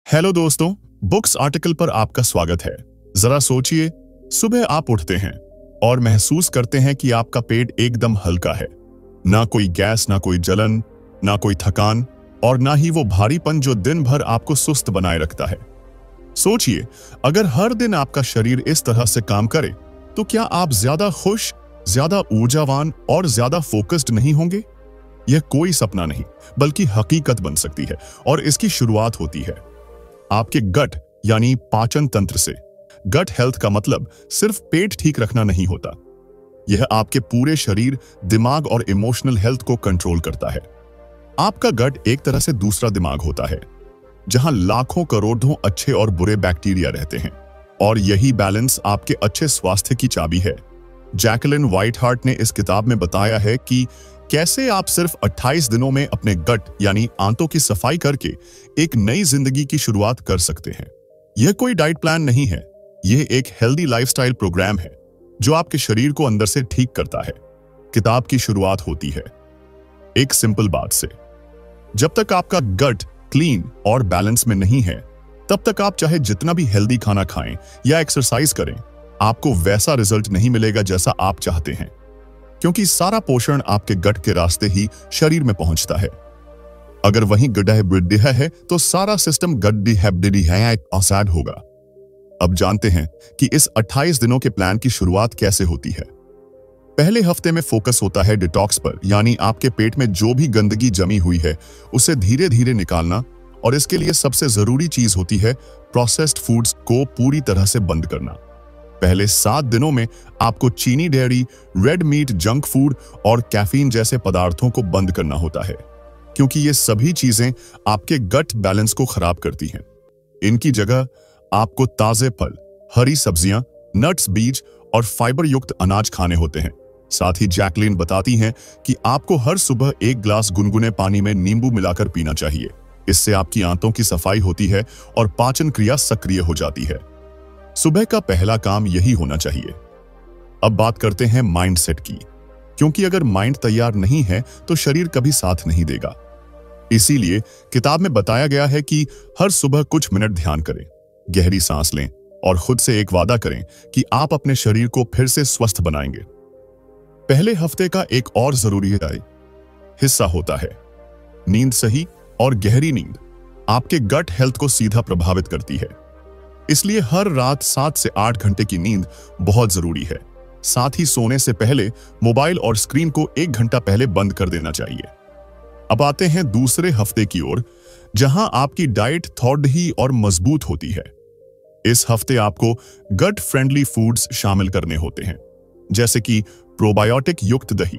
Hello दोस्तों, books article पर आपका स्वागत है। जरा सोचिए, सुबह आप उठते हैं और महसूस करते हैं कि आपका पेट एकदम हल्का है। ना कोई गैस, ना कोई जलन, ना कोई थकान और ना ही वो भारीपन जो दिन भर आपको सुस्त बनाए रखता है। सोचिए, अगर हर दिन आपका शरीर इस तरह से काम करे तो क्या आप ज्यादा खुश, ज्यादा ऊर्जावान और ज्यादा फोकस्ड नहीं होंगे? यह कोई सपना नहीं बल्कि हकीकत बन सकती है और इसकी शुरुआत होती है आपके गट यानी पाचन तंत्र से। गट हेल्थ का मतलब सिर्फ पेट ठीक रखना नहीं होता, यह आपके पूरे शरीर, दिमाग और इमोशनल हेल्थ को कंट्रोल करता है। आपका गट एक तरह से दूसरा दिमाग होता है जहां लाखों करोड़ों अच्छे और बुरे बैक्टीरिया रहते हैं और यही बैलेंस आपके अच्छे स्वास्थ्य की चाबी है। जैकलिन व्हाइटहार्ट ने इस किताब में बताया है कि कैसे आप सिर्फ 28 दिनों में अपने गट यानी आंतों की सफाई करके एक नई जिंदगी की शुरुआत कर सकते हैं। यह कोई डाइट प्लान नहीं है, यह एक हेल्दी लाइफस्टाइल प्रोग्राम है जो आपके शरीर को अंदर से ठीक करता है। किताब की शुरुआत होती है एक सिंपल बात से। जब तक आपका गट क्लीन और बैलेंस में नहीं है, तब तक आप चाहे जितना भी हेल्दी खाना खाएं या एक्सरसाइज करें, आपको वैसा रिजल्ट नहीं मिलेगा जैसा आप चाहते हैं, क्योंकि सारा पोषण आपके गट के रास्ते ही शरीर में पहुंचता है। अगर वहीं गड्ढा है तो सारा सिस्टम गड्ढा होगा। अब जानते हैं कि इस 28 दिनों के प्लान की शुरुआत कैसे होती है। पहले हफ्ते में फोकस होता है डिटॉक्स पर, यानी आपके पेट में जो भी गंदगी जमी हुई है उसे धीरे धीरे निकालना, और इसके लिए सबसे जरूरी चीज होती है प्रोसेस्ड फूड्स को पूरी तरह से बंद करना। पहले 7 दिनों में आपको चीनी, dairy, red meat, junk food और कैफीन जैसे पदार्थों को बंद करना होता है, क्योंकि ये सभी चीजें आपके गट बैलेंस को खराब करती हैं। इनकी जगह आपको ताजे फल, हरी सब्जियां, नट्स, बीज और फाइबर युक्त अनाज खाने होते हैं। साथ ही जैकलिन बताती हैं कि आपको हर सुबह 1 गिलास गुनगुने पानी में नींबू मिलाकर पीना चाहिए। इससे आपकी आंतों की सफाई होती है और पाचन क्रिया सक्रिय हो जाती है। सुबह का पहला काम यही होना चाहिए। अब बात करते हैं माइंडसेट की, क्योंकि अगर माइंड तैयार नहीं है तो शरीर कभी साथ नहीं देगा। इसीलिए किताब में बताया गया है कि हर सुबह कुछ मिनट ध्यान करें, गहरी सांस लें और खुद से एक वादा करें कि आप अपने शरीर को फिर से स्वस्थ बनाएंगे। पहले हफ्ते का एक और जरूरी हिस्सा होता है नींद। सही और गहरी नींद आपके गट हेल्थ को सीधा प्रभावित करती है, इसलिए हर रात 7 से 8 घंटे की नींद बहुत जरूरी है। साथ ही सोने से पहले मोबाइल और स्क्रीन को 1 घंटा पहले बंद कर देना चाहिए। अब आते हैं दूसरे हफ्ते की ओर, जहां आपकी डाइट थोड़ी ही और मजबूत होती है। इस हफ्ते आपको गट फ्रेंडली फूड्स शामिल करने होते हैं, जैसे कि प्रोबायोटिक युक्त दही,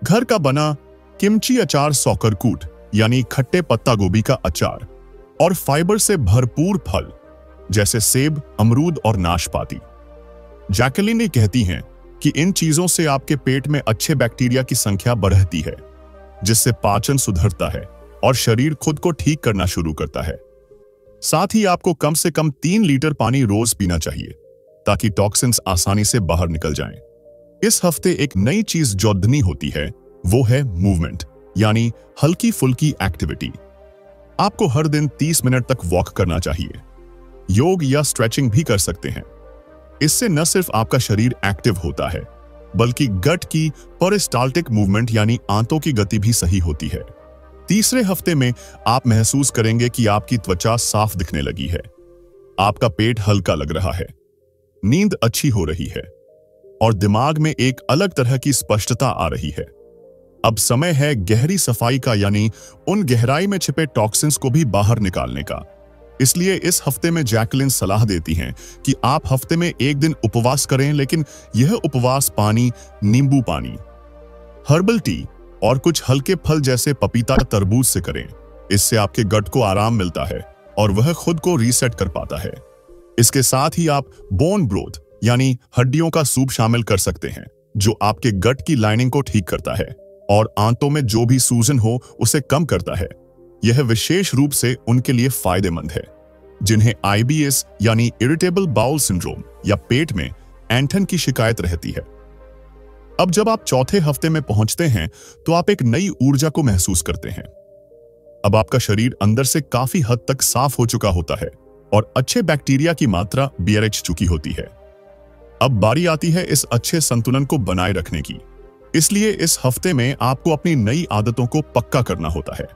घर का बना किमची अचार, सौकरकूट यानी खट्टे पत्ता गोभी का अचार, और फाइबर से भरपूर फल जैसे सेब, अमरूद और नाशपाती। जैकलिन ने कहती हैं कि इन चीजों से आपके पेट में अच्छे बैक्टीरिया की संख्या बढ़ती है, जिससे पाचन सुधरता है और शरीर खुद को ठीक करना शुरू करता है। साथ ही आपको कम से कम 3 लीटर पानी रोज पीना चाहिए ताकि टॉक्सिन्स आसानी से बाहर निकल जाएं। इस हफ्ते एक नई चीज जोड़नी होती है, वो है मूवमेंट, यानी हल्की फुल्की एक्टिविटी। आपको हर दिन 30 मिनट तक वॉक करना चाहिए। योग या स्ट्रेचिंग भी कर सकते हैं। इससे न सिर्फ आपका शरीर एक्टिव होता है, बल्कि गट की पेरिस्टाल्टिक मूवमेंट यानी आंतों की गति भी सही होती है। तीसरे हफ्ते में आप महसूस करेंगे कि आपकी त्वचा साफ दिखने लगी है, आपका पेट हल्का लग रहा है, नींद अच्छी हो रही है और दिमाग में एक अलग तरह की स्पष्टता आ रही है। अब समय है गहरी सफाई का, यानी उन गहराई में छिपे टॉक्सिन्स को भी बाहर निकालने का। इसलिए इस हफ्ते में जैकलिन सलाह देती हैं कि आप हफ्ते में 1 दिन उपवास करें, लेकिन यह उपवास पानी, नींबू पानी, हर्बल टी और कुछ हल्के फल जैसे पपीता, तरबूज से करें। इससे आपके गट को आराम मिलता है और वह खुद को रीसेट कर पाता है। इसके साथ ही आप बोन ब्रोथ यानी हड्डियों का सूप शामिल कर सकते हैं, जो आपके गट की लाइनिंग को ठीक करता है और आंतों में जो भी सूजन हो उसे कम करता है। यह विशेष रूप से उनके लिए फायदेमंद है जिन्हें IBS यानी इरिटेबल बाउल सिंड्रोम या पेट में ऐंठन की शिकायत रहती है। अब जब आप चौथे हफ्ते में पहुंचते हैं तो आप एक नई ऊर्जा को महसूस करते हैं। अब आपका शरीर अंदर से काफी हद तक साफ हो चुका होता है और अच्छे बैक्टीरिया की मात्रा बढ़ चुकी होती है। अब बारी आती है इस अच्छे संतुलन को बनाए रखने की। इसलिए इस हफ्ते में आपको अपनी नई आदतों को पक्का करना होता है।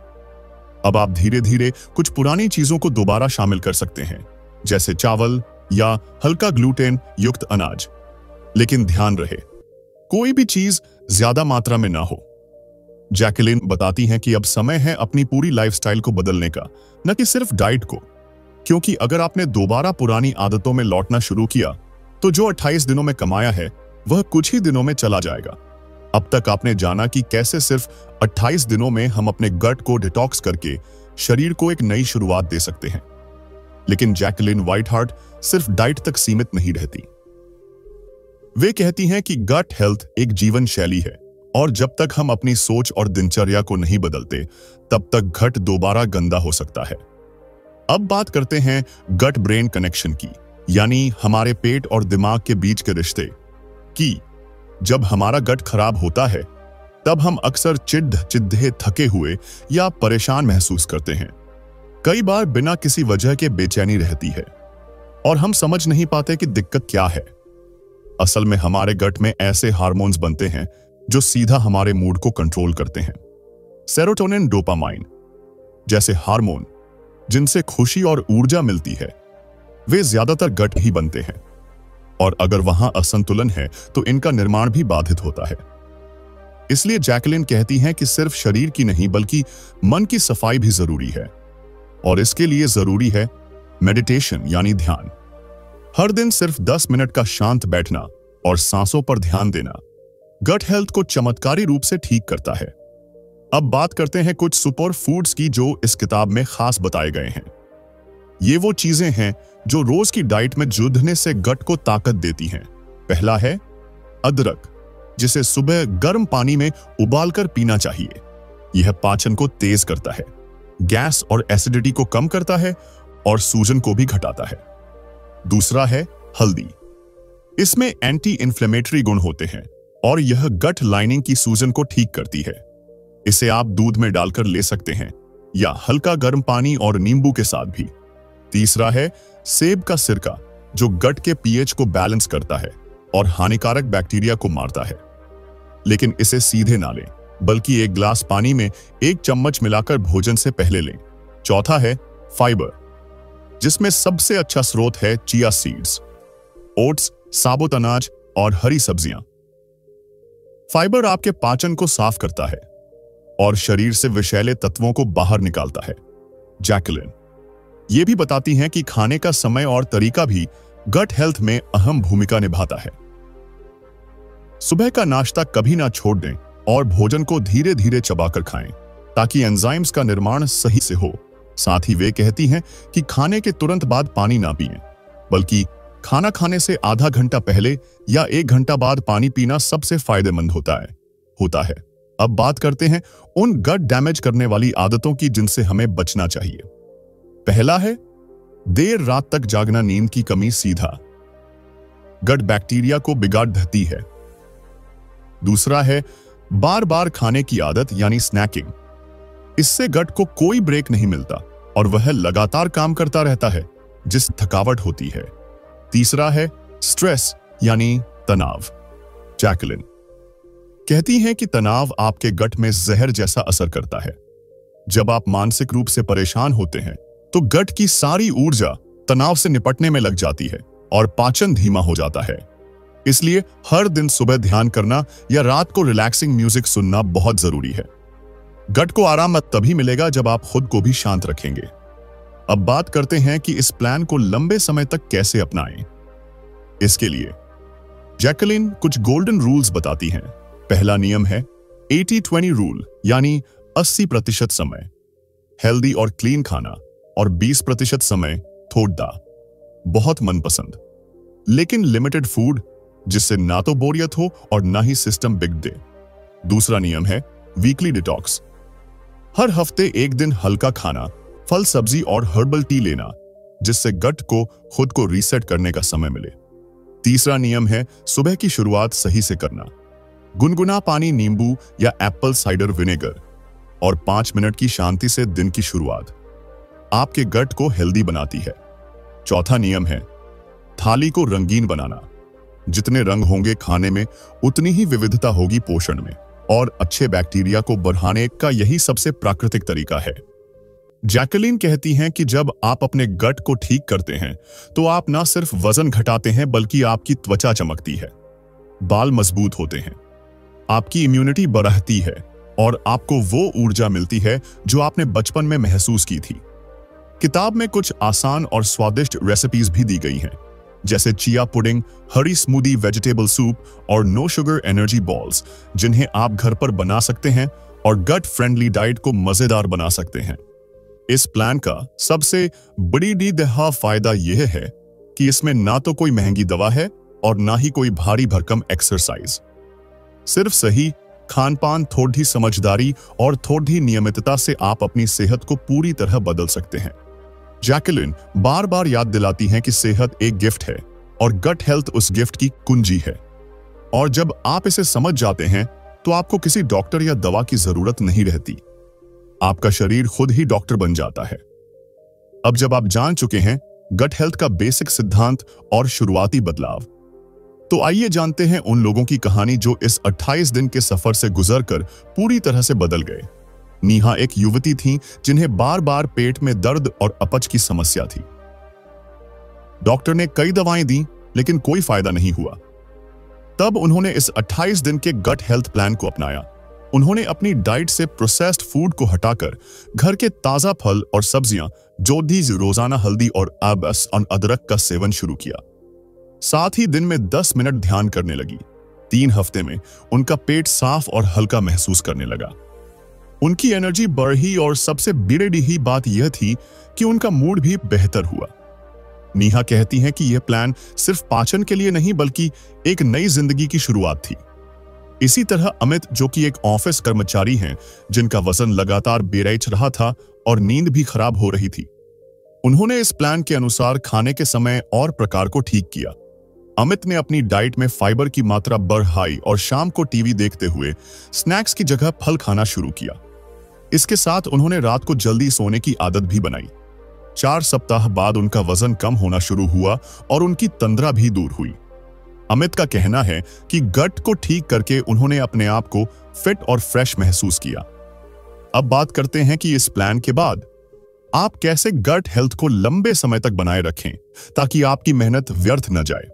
अब आप धीरे धीरे कुछ पुरानी चीजों को दोबारा शामिल कर सकते हैं, जैसे चावल या हल्का ग्लूटेन युक्त अनाज। लेकिन ध्यान रहे, कोई भी चीज ज्यादा मात्रा में ना हो। जैकलिन बताती हैं कि अब समय है अपनी पूरी लाइफस्टाइल को बदलने का, न कि सिर्फ डाइट को। क्योंकि अगर आपने दोबारा पुरानी आदतों में लौटना शुरू किया तो जो 28 दिनों में कमाया है वह कुछ ही दिनों में चला जाएगा। अब तक आपने जाना कि कैसे सिर्फ 28 दिनों में हम अपने गट को डिटॉक्स करके शरीर को एक नई शुरुआत दे सकते हैं। लेकिन जैकलिन व्हाइटहार्ट सिर्फ डाइट तक सीमित नहीं रहती। वे कहती हैं कि गट हेल्थ एक जीवन शैली है और जब तक हम अपनी सोच और दिनचर्या को नहीं बदलते तब तक गट दोबारा गंदा हो सकता है। अब बात करते हैं गट ब्रेन कनेक्शन की, यानी हमारे पेट और दिमाग के बीच के रिश्ते की। जब हमारा गट खराब होता है तब हम अक्सर चिढ़े, थके हुए या परेशान महसूस करते हैं। कई बार बिना किसी वजह के बेचैनी रहती है और हम समझ नहीं पाते कि दिक्कत क्या है। असल में हमारे गट में ऐसे हार्मोन्स बनते हैं जो सीधा हमारे मूड को कंट्रोल करते हैं। सेरोटोनिन, डोपामाइन जैसे हार्मोन जिनसे खुशी और ऊर्जा मिलती है, वे ज्यादातर गट ही बनते हैं और अगर वहां असंतुलन है तो इनका निर्माण भी बाधित होता है। इसलिए जैकलिन कहती हैं कि सिर्फ शरीर की नहीं बल्कि मन की सफाई भी जरूरी है और इसके लिए जरूरी है मेडिटेशन यानी ध्यान। हर दिन सिर्फ 10 मिनट का शांत बैठना और सांसों पर ध्यान देना गट हेल्थ को चमत्कारी रूप से ठीक करता है। अब बात करते हैं कुछ सुपर फूड्स की जो इस किताब में खास बताए गए हैं। ये वो चीजें हैं जो रोज की डाइट में जुड़ने से गट को ताकत देती हैं। पहला है अदरक, जिसे सुबह गर्म पानी में उबालकर पीना चाहिए। यह पाचन को तेज करता है, गैस और एसिडिटी को कम करता है और सूजन को भी घटाता है। दूसरा है हल्दी। इसमें एंटी इन्फ्लेमेटरी गुण होते हैं और यह गट लाइनिंग की सूजन को ठीक करती है। इसे आप दूध में डालकर ले सकते हैं या हल्का गर्म पानी और नींबू के साथ भी। तीसरा है सेब का सिरका, जो गट के पीएच को बैलेंस करता है और हानिकारक बैक्टीरिया को मारता है। लेकिन इसे सीधे ना लें, बल्कि एक गिलास पानी में 1 चम्मच मिलाकर भोजन से पहले लें। चौथा है फाइबर, जिसमें सबसे अच्छा स्रोत है चिया सीड्स, ओट्स, साबुत अनाज और हरी सब्जियां। फाइबर आपके पाचन को साफ करता है और शरीर से विषैले तत्वों को बाहर निकालता है। जैकलिन ये भी बताती हैं कि खाने का समय और तरीका भी गट हेल्थ में अहम भूमिका निभाता है। सुबह का नाश्ता कभी ना छोड़ दें और भोजन को धीरे धीरे चबाकर खाएं ताकि एंजाइम्स का निर्माण सही से हो। साथ ही वे कहती हैं कि खाने के तुरंत बाद पानी ना पिएं, बल्कि खाना खाने से आधा घंटा पहले या 1 घंटा बाद पानी पीना सबसे फायदेमंद होता है। अब बात करते हैं उन गट डैमेज करने वाली आदतों की जिनसे हमें बचना चाहिए। पहला है देर रात तक जागना। नींद की कमी सीधा गट बैक्टीरिया को बिगाड़ देती है। दूसरा है बार बार खाने की आदत यानी स्नैकिंग। इससे गट को कोई ब्रेक नहीं मिलता और वह लगातार काम करता रहता है, जिससे थकावट होती है। तीसरा है स्ट्रेस यानी तनाव। जैकलिन कहती हैं कि तनाव आपके गट में जहर जैसा असर करता है। जब आप मानसिक रूप से परेशान होते हैं तो गट की सारी ऊर्जा तनाव से निपटने में लग जाती है और पाचन धीमा हो जाता है। इसलिए हर दिन सुबह ध्यान करना या रात को रिलैक्सिंग म्यूजिक सुनना बहुत जरूरी है। गट को आराम तभी मिलेगा जब आप खुद को भी शांत रखेंगे। अब बात करते हैं कि इस प्लान को लंबे समय तक कैसे अपनाएं। इसके लिए जैकलिन कुछ गोल्डन रूल्स बताती हैं। पहला नियम है 80-20 रूल, यानी 80% समय हेल्दी और क्लीन खाना और 20% समय थोड़ा बहुत मनपसंद लेकिन लिमिटेड फूड, जिससे ना तो बोरियत हो और ना ही सिस्टम बिगड़ दे। दूसरा नियम है वीकली डिटॉक्स। हर हफ्ते 1 दिन हल्का खाना, फल सब्जी और हर्बल टी लेना, जिससे गट को खुद को रीसेट करने का समय मिले। तीसरा नियम है सुबह की शुरुआत सही से करना। गुनगुना पानी, नींबू या एप्पल साइडर विनेगर और 5 मिनट की शांति से दिन की शुरुआत आपके गट को हेल्दी बनाती है। चौथा नियम है थाली को रंगीन बनाना। जितने रंग होंगे खाने में, उतनी ही विविधता होगी पोषण में, और अच्छे बैक्टीरिया को बढ़ाने का यही सबसे प्राकृतिक तरीका है। जैकलीन कहती हैं कि जब आप अपने गट को ठीक करते हैं तो आप ना सिर्फ वजन घटाते हैं बल्कि आपकी त्वचा चमकती है, बाल मजबूत होते हैं, आपकी इम्यूनिटी बढ़ती है और आपको वो ऊर्जा मिलती है जो आपने बचपन में महसूस की थी। किताब में कुछ आसान और स्वादिष्ट रेसिपीज भी दी गई हैं, जैसे चिया पुडिंग, हरी स्मूदी वेजिटेबल सूप और नो शुगर एनर्जी बॉल्स, जिन्हें आप घर पर बना सकते हैं और गट फ्रेंडली डाइट को मजेदार बना सकते हैं। इस प्लान का सबसे बड़ी फायदा यह है कि इसमें ना तो कोई महंगी दवा है और ना ही कोई भारी भरकम एक्सरसाइज। सिर्फ सही खानपान, थोड़ी समझदारी और थोड़ी नियमितता से आप अपनी सेहत को पूरी तरह बदल सकते हैं। जैकलीन बार बार याद दिलाती हैं कि सेहत एक गिफ्ट है और गट हेल्थ उस गिफ्ट की कुंजी है। और जब आप इसे समझ जाते हैं तो आपको किसी डॉक्टर या दवा की जरूरत नहीं रहती। आपका शरीर खुद ही डॉक्टर बन जाता है। अब जब आप जान चुके हैं गट हेल्थ का बेसिक सिद्धांत और शुरुआती बदलाव, तो आइए जानते हैं उन लोगों की कहानी जो इस 28 दिन के सफर से गुजरकर पूरी तरह से बदल गए। नीहा एक युवती थी जिन्हें बार बार पेट में दर्द और अपच की समस्या थी। डॉक्टर ने कई दवाएं दी लेकिन कोई फायदा नहीं हुआ। तब उन्होंने इस 28 दिन के गट हेल्थ प्लान को अपनाया। उन्होंने अपनी डाइट से प्रोसेस्ड फूड को हटाकर घर के ताजा फल और सब्जियां, जोधी रोजाना हल्दी और अदरक का सेवन शुरू किया। साथ ही दिन में 10 मिनट ध्यान करने लगी। 3 हफ्ते में उनका पेट साफ और हल्का महसूस करने लगा। उनकी एनर्जी बढ़ी और सबसे बड़ी बात यह थी कि उनका मूड भी बेहतर हुआ। नीहा कहती हैं कि यह प्लान सिर्फ पाचन के लिए नहीं बल्कि एक नई जिंदगी की शुरुआत थी। इसी तरह अमित, जो कि एक ऑफिस कर्मचारी हैं जिनका वजन लगातार बेरैच रहा था और नींद भी खराब हो रही थी, उन्होंने इस प्लान के अनुसार खाने के समय और प्रकार को ठीक किया। अमित ने अपनी डाइट में फाइबर की मात्रा बढ़ाई और शाम को टीवी देखते हुए स्नैक्स की जगह फल खाना शुरू किया। इसके साथ उन्होंने रात को जल्दी सोने की आदत भी बनाई। 4 सप्ताह बाद उनका वजन कम होना शुरू हुआ और उनकी तंद्रा भी दूर हुई। अमित का कहना है कि गट को ठीक करके उन्होंने अपने आप को फिट और फ्रेश महसूस किया। अब बात करते हैं कि इस प्लान के बाद आप कैसे गट हेल्थ को लंबे समय तक बनाए रखें ताकि आपकी मेहनत व्यर्थ न जाए।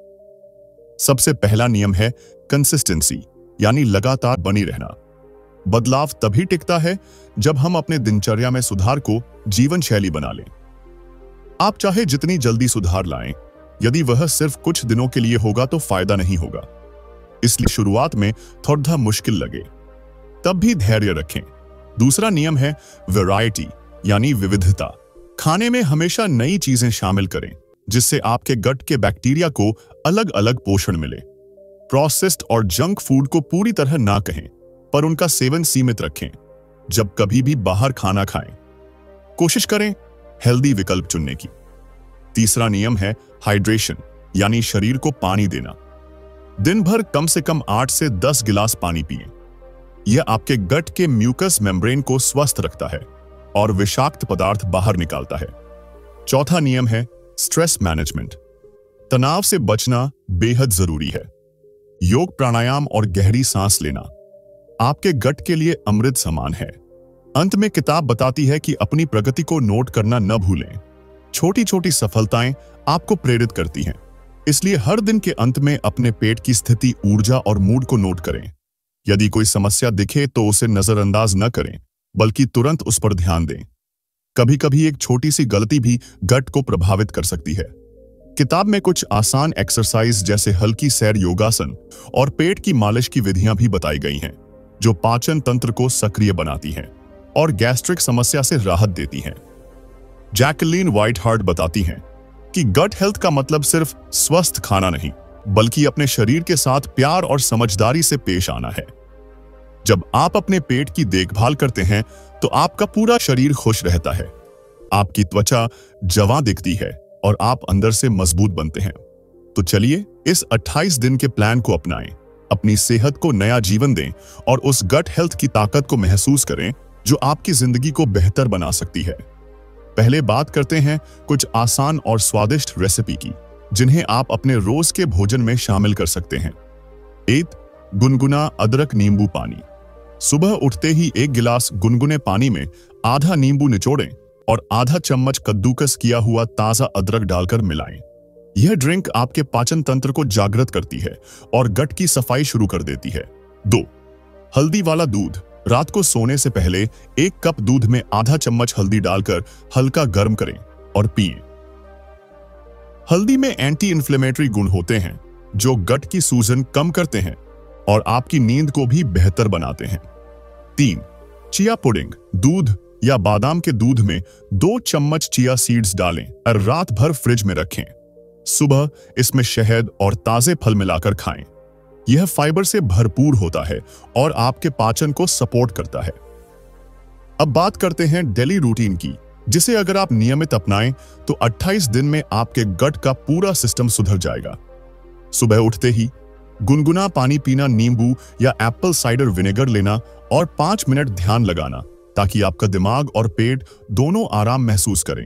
सबसे पहला नियम है कंसिस्टेंसी, यानी लगातार बनी रहना। बदलाव तभी टिकता है जब हम अपने दिनचर्या में सुधार को जीवन शैली बना लें। आप चाहे जितनी जल्दी सुधार लाएं, यदि वह सिर्फ कुछ दिनों के लिए होगा तो फायदा नहीं होगा। इसलिए शुरुआत में थोड़ा मुश्किल लगे तब भी धैर्य रखें। दूसरा नियम है वैरायटी, यानी विविधता। खाने में हमेशा नई चीजें शामिल करें जिससे आपके गट के बैक्टीरिया को अलग अलग पोषण मिले। प्रोसेस्ड और जंक फूड को पूरी तरह ना कहें, पर उनका सेवन सीमित रखें। जब कभी भी बाहर खाना खाएं, कोशिश करें हेल्दी विकल्प चुनने की। तीसरा नियम है हाइड्रेशन, यानी शरीर को पानी देना। दिन भर कम से कम 8 से 10 गिलास पानी पिएं। यह आपके गट के म्यूकस मेम्ब्रेन को स्वस्थ रखता है और विषाक्त पदार्थ बाहर निकालता है। चौथा नियम है स्ट्रेस मैनेजमेंट। तनाव से बचना बेहद जरूरी है। योग, प्राणायाम और गहरी सांस लेना आपके गट के लिए अमृत समान है। अंत में किताब बताती है कि अपनी प्रगति को नोट करना न भूलें। छोटी छोटी सफलताएं आपको प्रेरित करती हैं, इसलिए हर दिन के अंत में अपने पेट की स्थिति, ऊर्जा और मूड को नोट करें। यदि कोई समस्या दिखे तो उसे नजरअंदाज न करें, बल्कि तुरंत उस पर ध्यान दें। कभी कभी एक छोटी सी गलती भी गट को प्रभावित कर सकती है। किताब में कुछ आसान एक्सरसाइज जैसे हल्की सैर, योगासन और पेट की मालिश की विधियां भी बताई गई हैं, जो पाचन तंत्र को सक्रिय बनाती हैं और गैस्ट्रिक समस्या से राहत देती हैं। जैकलीन व्हाइटहार्ट बताती हैं कि गट हेल्थ का मतलब सिर्फ स्वस्थ खाना नहीं, बल्कि अपने शरीर के साथ प्यार और समझदारी से पेश आना है। जब आप अपने पेट की देखभाल करते हैं तो आपका पूरा शरीर खुश रहता है, आपकी त्वचा जवां दिखती है और आप अंदर से मजबूत बनते हैं। तो चलिए इस 28 दिन के प्लान को अपनाएं, अपनी सेहत को नया जीवन दें और उस गट हेल्थ की ताकत को महसूस करें जो आपकी जिंदगी को बेहतर बना सकती है। पहले बात करते हैं कुछ आसान और स्वादिष्ट रेसिपी की, जिन्हें आप अपने रोज के भोजन में शामिल कर सकते हैं। 1. गुनगुना अदरक नींबू पानी। सुबह उठते ही 1 गिलास गुनगुने पानी में आधा नींबू निचोड़ें और आधा चम्मच कद्दूकस किया हुआ ताजा अदरक डालकर मिलाएं। यह ड्रिंक आपके पाचन तंत्र को जागृत करती है और गट की सफाई शुरू कर देती है। 2. हल्दी वाला दूध। रात को सोने से पहले 1 कप दूध में आधा चम्मच हल्दी डालकर हल्का गर्म करें और पिएं। हल्दी में एंटी इन्फ्लेमेटरी गुण होते हैं जो गट की सूजन कम करते हैं और आपकी नींद को भी बेहतर बनाते हैं। 3. Chia pudding. दूध या बादाम के दूध में 2 चम्मच चिया सीड्स डालें और रात भर फ्रिज में रखें। सुबह इसमें शहद और ताजे फल मिलाकर खाएं। यह फाइबर से भरपूर होता है और आपके पाचन को सपोर्ट करता है। अब बात करते हैं डेली रूटीन की, जिसे अगर आप नियमित अपनाएं तो 28 दिन में आपके गट का पूरा सिस्टम सुधर जाएगा। सुबह उठते ही गुनगुना पानी पीना, नींबू या एप्पल साइडर विनेगर लेना और 5 मिनट ध्यान लगाना, ताकि आपका दिमाग और पेट दोनों आराम महसूस करें।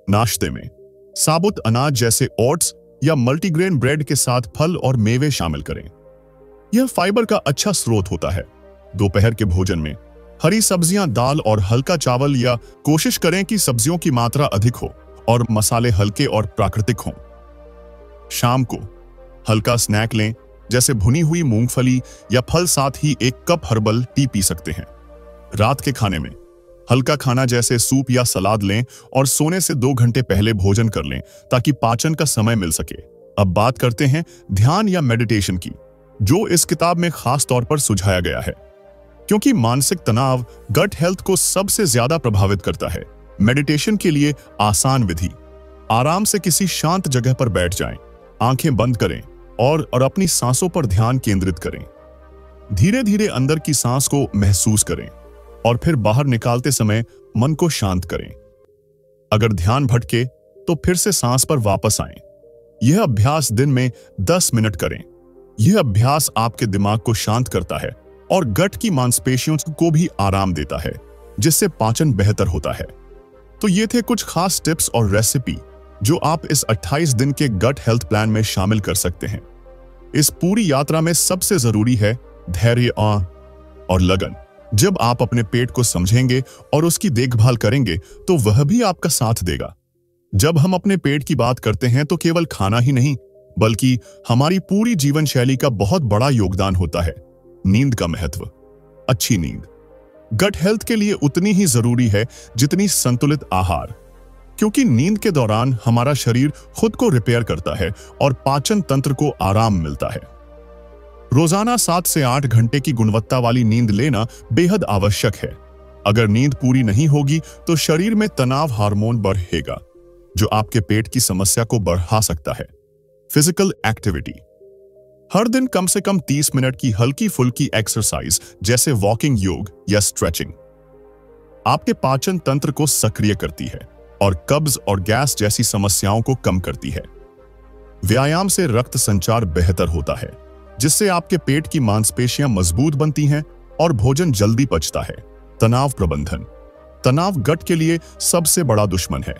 नाश्ते में साबुत अनाज जैसे ओट्स या मल्टीग्रेन ब्रेड के साथ फल और मेवे शामिल करें। यह फाइबर का अच्छा स्रोत होता है। दोपहर के भोजन में हरी सब्जियां, दाल और हल्का चावल, या कोशिश करें कि सब्जियों की मात्रा अधिक हो और मसाले हल्के और प्राकृतिक हों। शाम को हल्का स्नैक लें, जैसे भुनी हुई मूंगफली या फल, साथ ही 1 कप हर्बल टी पी सकते हैं। रात के खाने में हल्का खाना जैसे सूप या सलाद लें और सोने से 2 घंटे पहले भोजन कर लें, ताकि पाचन का समय मिल सके। अब बात करते हैं ध्यान या मेडिटेशन की, जो इस किताब में खास तौर पर सुझाया गया है, क्योंकि मानसिक तनाव गट हेल्थ को सबसे ज्यादा प्रभावित करता है। मेडिटेशन के लिए आसान विधि: आराम से किसी शांत जगह पर बैठ जाएं, आंखें बंद करें और अपनी सांसों पर ध्यान केंद्रित करें। धीरे धीरे अंदर की सांस को महसूस करें और फिर बाहर निकालते समय मन को शांत करें। अगर ध्यान भटके तो फिर से सांस पर वापस आएं। यह अभ्यास दिन में 10 मिनट करें। यह अभ्यास आपके दिमाग को शांत करता है और गट की मांसपेशियों को भी आराम देता है, जिससे पाचन बेहतर होता है। तो ये थे कुछ खास टिप्स और रेसिपी जो आप इस 28 दिन के गट हेल्थ प्लान में शामिल कर सकते हैं। इस पूरी यात्रा में सबसे जरूरी है धैर्य और लगन। जब आप अपने पेट को समझेंगे और उसकी देखभाल करेंगे तो वह भी आपका साथ देगा। जब हम अपने पेट की बात करते हैं तो केवल खाना ही नहीं, बल्कि हमारी पूरी जीवन शैली का बहुत बड़ा योगदान होता है। नींद का महत्व। अच्छी नींद गट हेल्थ के लिए उतनी ही जरूरी है जितनी संतुलित आहार, क्योंकि नींद के दौरान हमारा शरीर खुद को रिपेयर करता है और पाचन तंत्र को आराम मिलता है। रोजाना 7 से 8 घंटे की गुणवत्ता वाली नींद लेना बेहद आवश्यक है। अगर नींद पूरी नहीं होगी तो शरीर में तनाव हार्मोन बढ़ेगा, जो आपके पेट की समस्या को बढ़ा सकता है। Physical activity. हर दिन कम से कम 30 मिनट की हल्की फुल्की एक्सरसाइज जैसे वॉकिंग, योग या स्ट्रेचिंग आपके पाचन तंत्र को सक्रिय करती है और कब्ज और गैस जैसी समस्याओं को कम करती है। व्यायाम से रक्त संचार बेहतर होता है, जिससे आपके पेट की मांसपेशियां मजबूत बनती हैं और भोजन जल्दी पचता है। तनाव प्रबंधन। तनाव गट के लिए सबसे बड़ा दुश्मन है,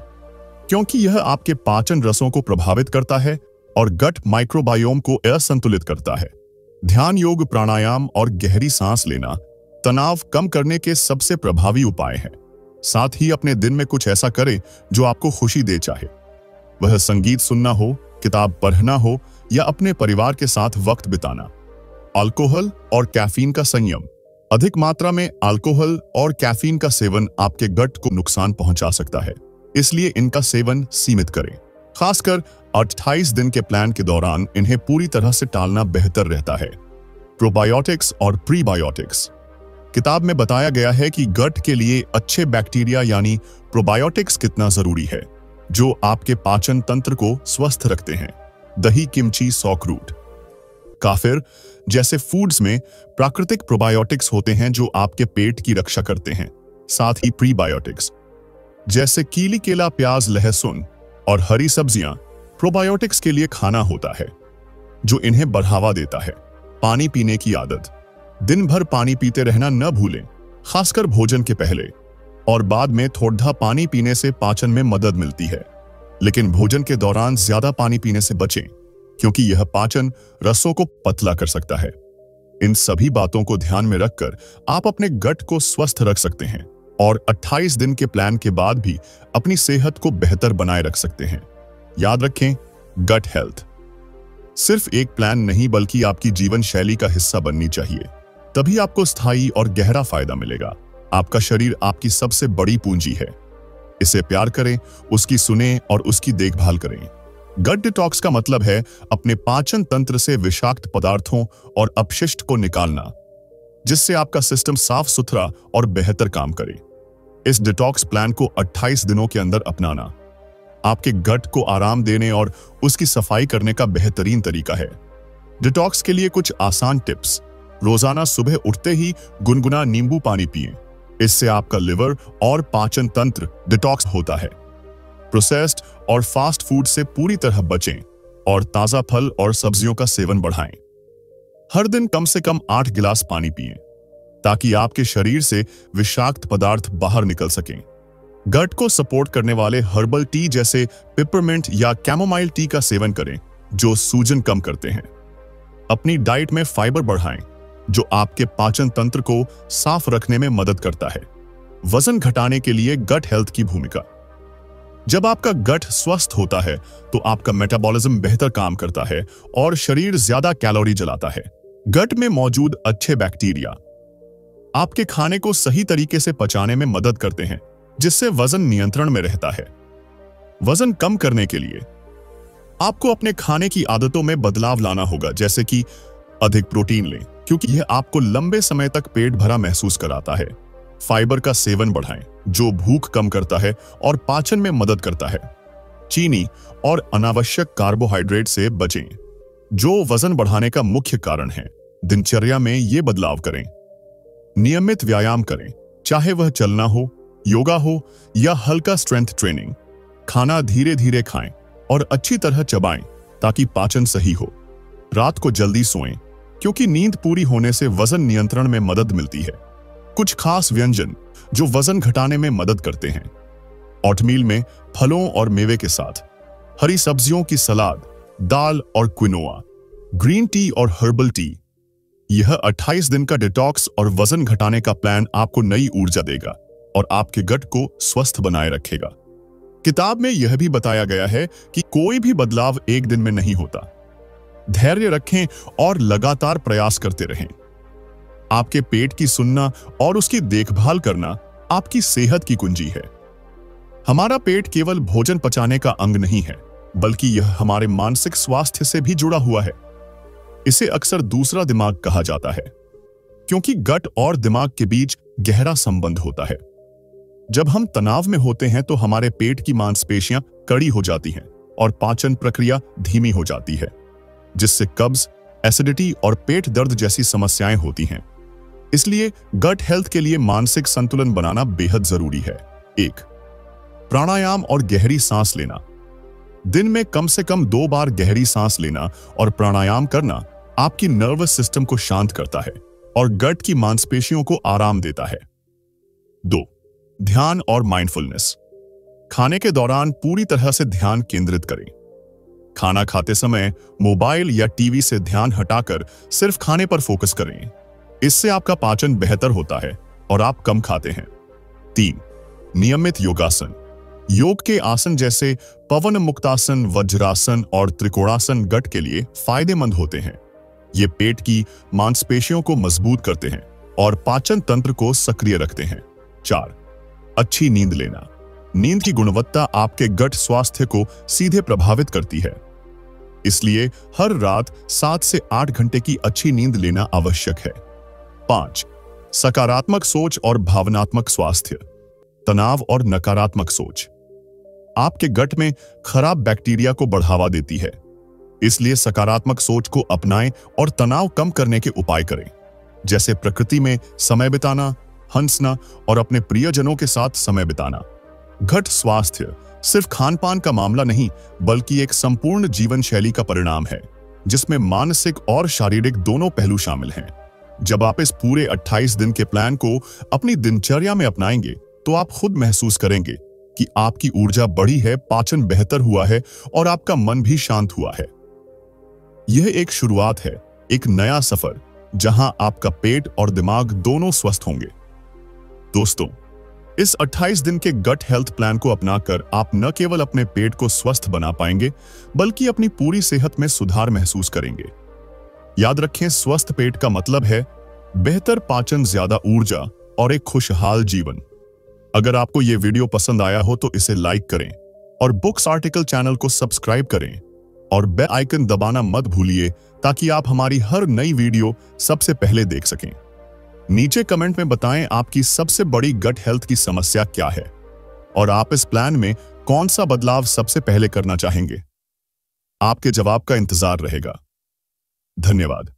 क्योंकि यह आपके पाचन रसों को प्रभावित करता है और गट माइक्रोबायोम को असंतुलित करता है। ध्यान, योग, प्राणायाम और गहरी सांस लेना तनाव कम करने के सबसे प्रभावी उपाय हैं। साथ ही अपने दिन में कुछ ऐसा करें जो आपको खुशी दे, चाहे वह संगीत सुनना हो, किताब पढ़ना हो या अपने परिवार के साथ वक्त बिताना। अल्कोहल और कैफीन का संयम। अधिक मात्रा में अल्कोहल और कैफीन का सेवन आपके गट को नुकसान पहुंचा सकता है, इसलिए इनका सेवन सीमित करें। खासकर 28 दिन के प्लान के दौरान इन्हें पूरी तरह से टालना बेहतर रहता है। प्रोबायोटिक्स और प्रीबायोटिक्स। किताब में बताया गया है कि गट के लिए अच्छे बैक्टीरिया यानी प्रोबायोटिक्स कितना जरूरी है, जो आपके पाचन तंत्र को स्वस्थ रखते हैं। दही, किमची, सौकरूट, काफिर जैसे फूड्स में प्राकृतिक प्रोबायोटिक्स होते हैं जो आपके पेट की रक्षा करते हैं। साथ ही प्रीबायोटिक्स जैसे कीली, केला, प्याज, लहसुन और हरी सब्जियां प्रोबायोटिक्स के लिए खाना होता है, जो इन्हें बढ़ावा देता है। पानी पीने की आदत। दिन भर पानी पीते रहना न भूलें। खासकर भोजन के पहले और बाद में थोड़ा पानी पीने से पाचन में मदद मिलती है, लेकिन भोजन के दौरान ज्यादा पानी पीने से बचें, क्योंकि यह पाचन रसों को पतला कर सकता है। इन सभी बातों को ध्यान में रखकर आप अपने गट को स्वस्थ रख सकते हैं और 28 दिन के प्लान के बाद भी अपनी सेहत को बेहतर बनाए रख सकते हैं। याद रखें, गट हेल्थ सिर्फ एक प्लान नहीं बल्कि आपकी जीवन शैली का हिस्सा बननी चाहिए। तभी आपको स्थायी और गहरा फायदा मिलेगा। आपका शरीर आपकी सबसे बड़ी पूंजी है। इसे प्यार करें, उसकी सुनें और उसकी देखभाल करें। गट डिटॉक्स का मतलब है अपने पाचन तंत्र से विषाक्त पदार्थों और अपशिष्ट को निकालना, जिससे आपका सिस्टम साफ सुथरा और बेहतर काम करे। इस डिटॉक्स प्लान को 28 दिनों के अंदर अपनाना आपके गट को आराम देने और उसकी सफाई करने का बेहतरीन तरीका है। डिटॉक्स के लिए कुछ आसान टिप्स। रोजाना सुबह उठते ही गुनगुना नींबू पानी पिएं। इससे आपका लिवर और पाचन तंत्र डिटॉक्स होता है। प्रोसेस्ड और फास्ट फूड से पूरी तरह बचें और ताजा फल और सब्जियों का सेवन बढ़ाएं। हर दिन कम से कम 8 गिलास पानी पिएं, ताकि आपके शरीर से विषाक्त पदार्थ बाहर निकल सकें। गट को सपोर्ट करने वाले हर्बल टी जैसे पिपरमिंट या कैमोमाइल टी का सेवन करें, जो सूजन कम करते हैं। अपनी डाइट में फाइबर बढ़ाएं, जो आपके पाचन तंत्र को साफ रखने में मदद करता है। वजन घटाने के लिए गट हेल्थ की भूमिका। जब आपका गट स्वस्थ होता है तो आपका मेटाबॉलिज्म बेहतर काम करता है और शरीर ज्यादा कैलोरी जलाता है। गट में मौजूद अच्छे बैक्टीरिया आपके खाने को सही तरीके से पचाने में मदद करते हैं, जिससे वजन नियंत्रण में रहता है। वजन कम करने के लिए आपको अपने खाने की आदतों में बदलाव लाना होगा, जैसे कि अधिक प्रोटीन लें, क्योंकि यह आपको लंबे समय तक पेट भरा महसूस कराता है। फाइबर का सेवन बढ़ाएं, जो भूख कम करता है और पाचन में मदद करता है। चीनी और अनावश्यक कार्बोहाइड्रेट से बचें, जो वजन बढ़ाने का मुख्य कारण है। दिनचर्या में ये बदलाव करें। नियमित व्यायाम करें, चाहे वह चलना हो, योगा हो या हल्का स्ट्रेंथ ट्रेनिंग। खाना धीरे धीरे खाएं और अच्छी तरह चबाएं, ताकि पाचन सही हो। रात को जल्दी सोएं, क्योंकि नींद पूरी होने से वजन नियंत्रण में मदद मिलती है। कुछ खास व्यंजन जो वजन घटाने में मदद करते हैं। ओटमील में फलों और मेवे के साथ, हरी सब्जियों की सलाद, दाल और क्विनोआ, ग्रीन टी और हर्बल टी। यह 28 दिन का डिटॉक्स और वजन घटाने का प्लान आपको नई ऊर्जा देगा और आपके गट को स्वस्थ बनाए रखेगा। किताब में यह भी बताया गया है कि कोई भी बदलाव एक दिन में नहीं होता। धैर्य रखें और लगातार प्रयास करते रहें। आपके पेट की सुनना और उसकी देखभाल करना आपकी सेहत की कुंजी है। हमारा पेट केवल भोजन पचाने का अंग नहीं है, बल्कि यह हमारे मानसिक स्वास्थ्य से भी जुड़ा हुआ है। इसे अक्सर दूसरा दिमाग कहा जाता है, क्योंकि गट और दिमाग के बीच गहरा संबंध होता है। जब हम तनाव में होते हैं तो हमारे पेट की मांसपेशियां कड़ी हो जाती हैं और पाचन प्रक्रिया धीमी हो जाती है, जिससे कब्ज, एसिडिटी और पेट दर्द जैसी समस्याएं होती हैं। इसलिए गट हेल्थ के लिए मानसिक संतुलन बनाना बेहद जरूरी है। 1. प्राणायाम और गहरी सांस लेना। दिन में कम से कम 2 बार गहरी सांस लेना और प्राणायाम करना आपकी नर्वस सिस्टम को शांत करता है और गट की मांसपेशियों को आराम देता है। 2. ध्यान और माइंडफुलनेस। खाने के दौरान पूरी तरह से ध्यान केंद्रित करें। खाना खाते समय मोबाइल या टीवी से ध्यान हटाकर सिर्फ खाने पर फोकस करें। इससे आपका पाचन बेहतर होता है और आप कम खाते हैं। 3. नियमित योगासन। योग के आसन जैसे पवन मुक्तासन, वज्रासन और त्रिकोणासन गट के लिए फायदेमंद होते हैं। ये पेट की मांसपेशियों को मजबूत करते हैं और पाचन तंत्र को सक्रिय रखते हैं। 4. अच्छी नींद लेना। नींद की गुणवत्ता आपके गट स्वास्थ्य को सीधे प्रभावित करती है। इसलिए हर रात 7 से 8 घंटे की अच्छी नींद लेना आवश्यक है। 5. सकारात्मक सोच और भावनात्मक स्वास्थ्य। तनाव और नकारात्मक सोच आपके गट में खराब बैक्टीरिया को बढ़ावा देती है। इसलिए सकारात्मक सोच को अपनाएं और तनाव कम करने के उपाय करें, जैसे प्रकृति में समय बिताना, हंसना और अपने प्रियजनों के साथ समय बिताना। गट स्वास्थ्य सिर्फ खान-पान का मामला नहीं, बल्कि एक संपूर्ण जीवन शैली का परिणाम है, जिसमें मानसिक और शारीरिक दोनों पहलू शामिल हैं। जब आप इस पूरे 28 दिन के प्लान को अपनी दिनचर्या में अपनाएंगे तो आप खुद महसूस करेंगे कि आपकी ऊर्जा बढ़ी है, पाचन बेहतर हुआ है और आपका मन भी शांत हुआ है। यह एक शुरुआत है, एक नया सफर जहां आपका पेट और दिमाग दोनों स्वस्थ होंगे। दोस्तों, इस 28 दिन के गट हेल्थ प्लान को अपनाकर आप न केवल अपने पेट को स्वस्थ बना पाएंगे बल्कि अपनी पूरी सेहत में सुधार महसूस करेंगे। याद रखें, स्वस्थ पेट का मतलब है बेहतर पाचन, ज्यादा ऊर्जा और एक खुशहाल जीवन। अगर आपको यह वीडियो पसंद आया हो तो इसे लाइक करें और बुक्स आर्टिकल चैनल को सब्सक्राइब करें और बेल आइकन दबाना मत भूलिए ताकि आप हमारी हर नई वीडियो सबसे पहले देख सकें। नीचे कमेंट में बताएं आपकी सबसे बड़ी गट हेल्थ की समस्या क्या है और आप इस प्लान में कौन सा बदलाव सबसे पहले करना चाहेंगे। आपके जवाब का इंतजार रहेगा। धन्यवाद।